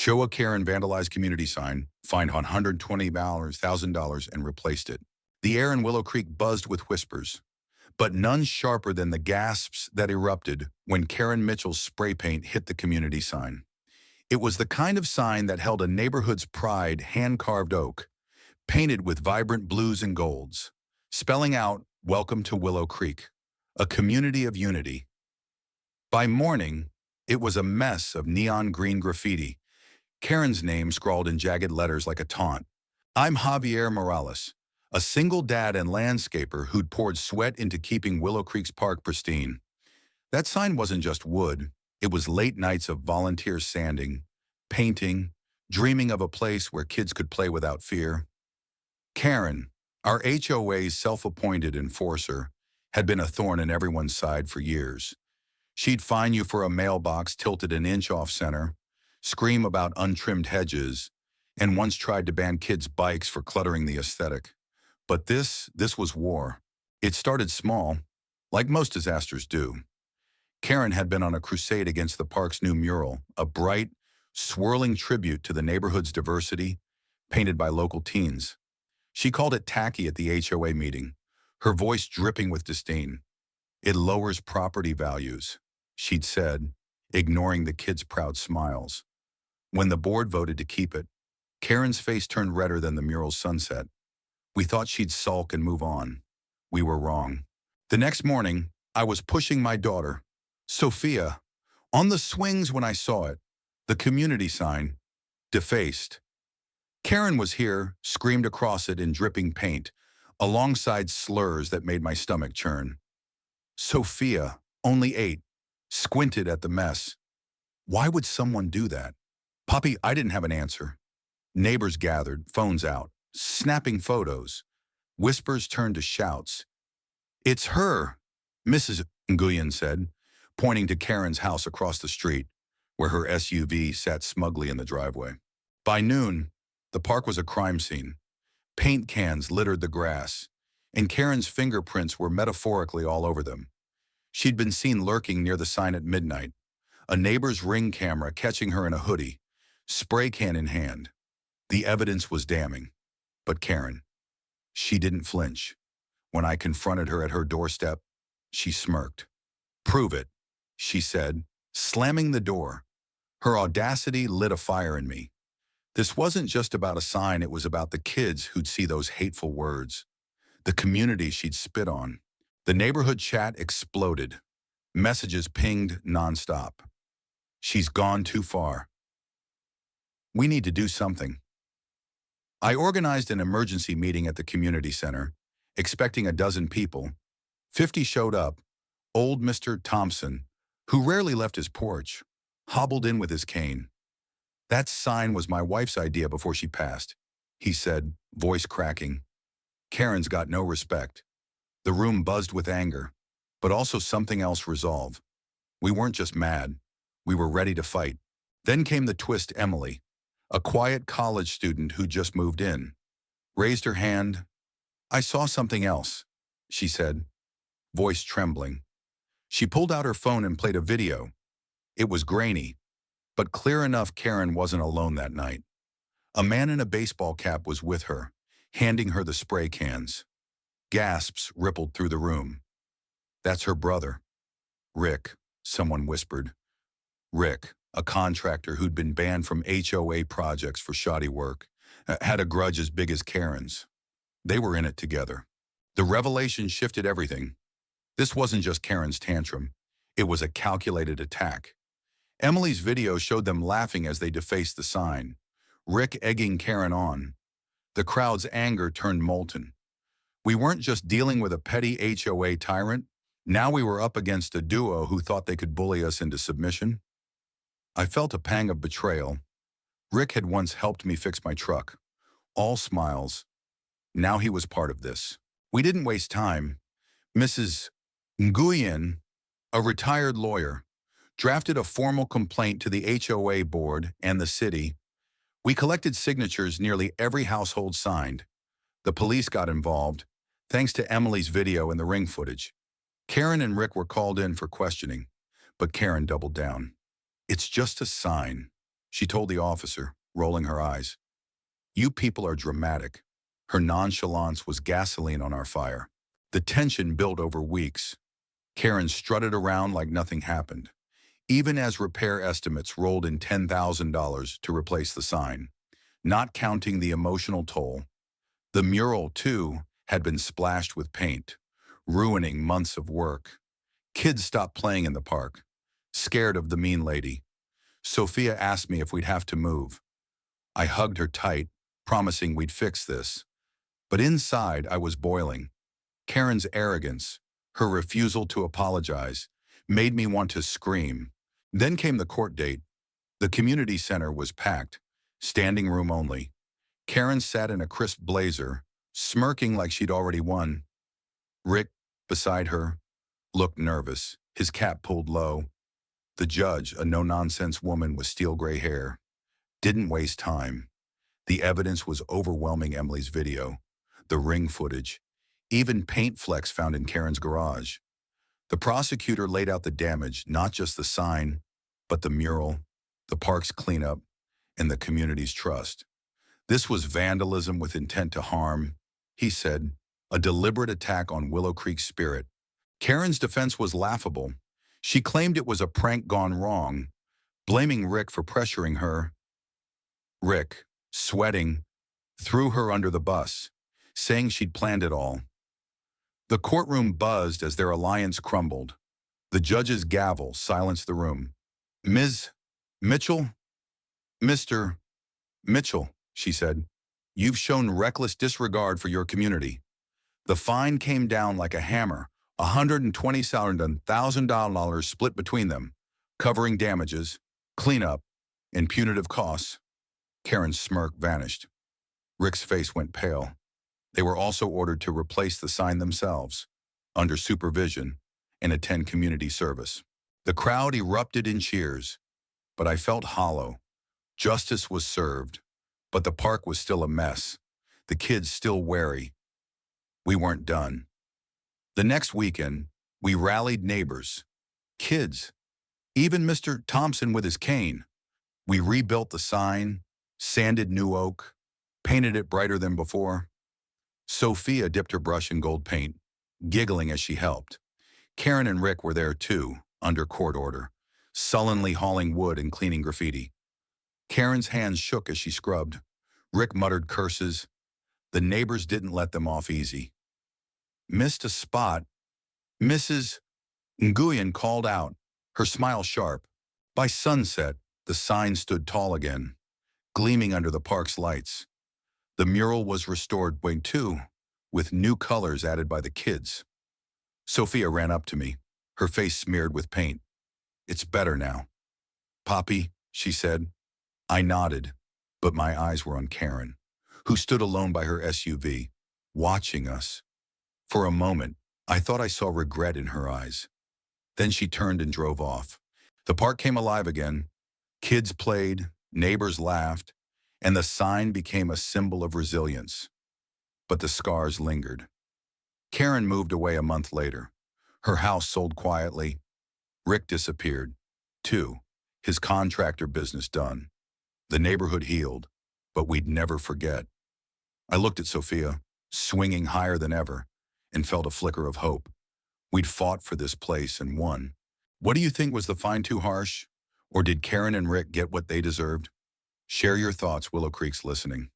HOA Karen vandalized community sign, fined $120,000 and replaced it. The air in Willow Creek buzzed with whispers, but none sharper than the gasps that erupted when Karen Mitchell's spray paint hit the community sign. It was the kind of sign that held a neighborhood's pride, hand-carved oak, painted with vibrant blues and golds, spelling out, "Welcome to Willow Creek, a community of unity." By morning, it was a mess of neon green graffiti, Karen's name scrawled in jagged letters like a taunt. "I'm Javier Morales, a single dad and landscaper who'd poured sweat into keeping Willow Creek's park pristine." That sign wasn't just wood, it was late nights of volunteer sanding, painting, dreaming of a place where kids could play without fear. Karen, our HOA's self-appointed enforcer, had been a thorn in everyone's side for years. She'd fine you for a mailbox tilted an inch off center, scream about untrimmed hedges, and once tried to ban kids' bikes for cluttering the aesthetic. But this was war. It started small, like most disasters do. Karen had been on a crusade against the park's new mural, a bright, swirling tribute to the neighborhood's diversity, painted by local teens. She called it tacky at the HOA meeting, her voice dripping with disdain. "It lowers property values," she'd said, ignoring the kids' proud smiles. When the board voted to keep it, Karen's face turned redder than the mural's sunset. We thought she'd sulk and move on. We were wrong. The next morning, I was pushing my daughter, Sophia, on the swings when I saw it, the community sign, defaced. Karen was here, screamed across it in dripping paint, alongside slurs that made my stomach churn. Sophia, only 8, squinted at the mess. Why would someone do that? Poppy, I didn't have an answer. Neighbors gathered, phones out, snapping photos. Whispers turned to shouts. "It's her," Mrs. Nguyen said, pointing to Karen's house across the street, where her SUV sat smugly in the driveway. By noon, the park was a crime scene. Paint cans littered the grass, and Karen's fingerprints were metaphorically all over them. She'd been seen lurking near the sign at midnight, a neighbor's Ring camera catching her in a hoodie, spray can in hand. The evidence was damning. But Karen, she didn't flinch. When I confronted her at her doorstep, she smirked. "Prove it," she said, slamming the door. Her audacity lit a fire in me. This wasn't just about a sign, it was about the kids who'd see those hateful words, the community she'd spit on. The neighborhood chat exploded. Messages pinged nonstop. "She's gone too far. We need to do something." I organized an emergency meeting at the community center, expecting a dozen people. 50 showed up. Old Mr. Thompson, who rarely left his porch, hobbled in with his cane. "That sign was my wife's idea before she passed," he said, voice cracking. Karen's got no respect. The room buzzed with anger, but also something else resolve. We weren't just mad. We were ready to fight. Then came the twist. Emily, a quiet college student who just moved in, raised her hand. "I saw something else," she said, voice trembling. She pulled out her phone and played a video. It was grainy, but clear enough Karen wasn't alone that night. A man in a baseball cap was with her, handing her the spray cans. Gasps rippled through the room. "That's her brother. Rick," someone whispered. Rick, a contractor who'd been banned from HOA projects for shoddy work, had a grudge as big as Karen's. They were in it together. The revelation shifted everything. This wasn't just Karen's tantrum. It was a calculated attack. Emily's video showed them laughing as they defaced the sign, Rick egging Karen on. The crowd's anger turned molten. We weren't just dealing with a petty HOA tyrant. Now we were up against a duo who thought they could bully us into submission. I felt a pang of betrayal. Rick had once helped me fix my truck. All smiles. Now he was part of this. We didn't waste time. Mrs. Nguyen, a retired lawyer, drafted a formal complaint to the HOA board and the city. We collected signatures nearly every household signed. The police got involved, thanks to Emily's video and the ring footage. Karen and Rick were called in for questioning, but Karen doubled down. "It's just a sign," she told the officer, rolling her eyes. You people are dramatic. Her nonchalance was gasoline on our fire. The tension built over weeks. Karen strutted around like nothing happened, even as repair estimates rolled in $10,000 to replace the sign, not counting the emotional toll. The mural, too, had been splashed with paint, ruining months of work. Kids stopped playing in the park, scared of the mean lady. Sophia asked me if we'd have to move. I hugged her tight, promising we'd fix this. But inside, I was boiling. Karen's arrogance, her refusal to apologize, made me want to scream. Then came the court date. The community center was packed, standing room only. Karen sat in a crisp blazer, smirking like she'd already won. Rick, beside her, looked nervous, his cap pulled low. The judge, a no-nonsense woman with steel gray hair, didn't waste time. The evidence was overwhelming. Emily's video, the ring footage, even paint flecks found in Karen's garage. The prosecutor laid out the damage, not just the sign, but the mural, the park's cleanup, and the community's trust. This was vandalism with intent to harm, he said, a deliberate attack on Willow Creek's spirit. Karen's defense was laughable. She claimed it was a prank gone wrong, blaming Rick for pressuring her. Rick, sweating, threw her under the bus, saying she'd planned it all. The courtroom buzzed as their alliance crumbled. The judge's gavel silenced the room. Ms. Mitchell? Mr. Mitchell, she said, you've shown reckless disregard for your community. The fine came down like a hammer, $127,000 split between them, covering damages, cleanup, and punitive costs. Karen's smirk vanished. Rick's face went pale. They were also ordered to replace the sign themselves, under supervision, and attend community service. The crowd erupted in cheers, but I felt hollow. Justice was served, but the park was still a mess, the kids still wary. We weren't done. The next weekend, we rallied neighbors, kids, even Mr. Thompson with his cane. We rebuilt the sign, sanded new oak, painted it brighter than before. Sophia dipped her brush in gold paint, giggling as she helped. Karen and Rick were there too, under court order, sullenly hauling wood and cleaning graffiti. Karen's hands shook as she scrubbed. Rick muttered curses. The neighbors didn't let them off easy. Missed a spot. Mrs. Nguyen called out, her smile sharp. By sunset, the sign stood tall again, gleaming under the park's lights. The mural was restored too, with new colors added by the kids. Sophia ran up to me, her face smeared with paint. It's better now. Poppy, she said. I nodded, but my eyes were on Karen, who stood alone by her SUV, watching us. For a moment, I thought I saw regret in her eyes. Then she turned and drove off. The park came alive again. Kids played, neighbors laughed, and the sign became a symbol of resilience. But the scars lingered. Karen moved away a month later. Her house sold quietly. Rick disappeared, too, his contractor business done. The neighborhood healed, but we'd never forget. I looked at Sophia, swinging higher than ever, and felt a flicker of hope. We'd fought for this place and won. What do you think, was the fine too harsh? Or did Karen and Rick get what they deserved? Share your thoughts. Willow Creek's listening.